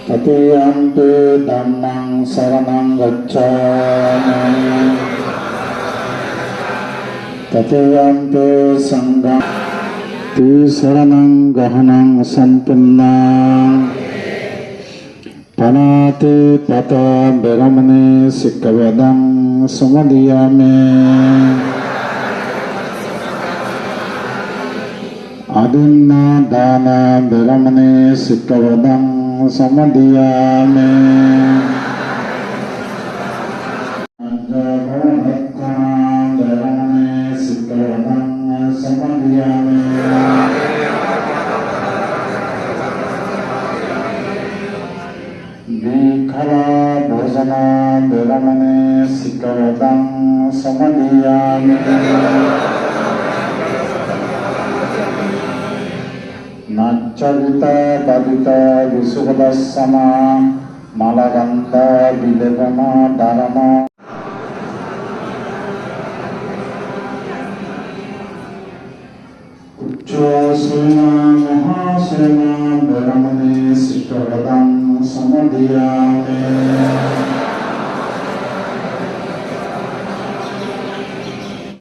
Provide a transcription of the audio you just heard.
Tatiyanti dhammang saranang gacchāmi Tatiyanti sanghang ti saranang gahanang sampunnang Panati pata beramane sikkavadang samadhiyami Adinna dana beramane sikkavadang samadhiyami Anjabhavattana beramane sikkavadang samadhiyami Vikhala bhojana beramane sikkavadang samadhiyami Naccavita padita visuddhassama malaganta vilevana dharama Uccosena mahasena beramane sikkavadang samadhiyami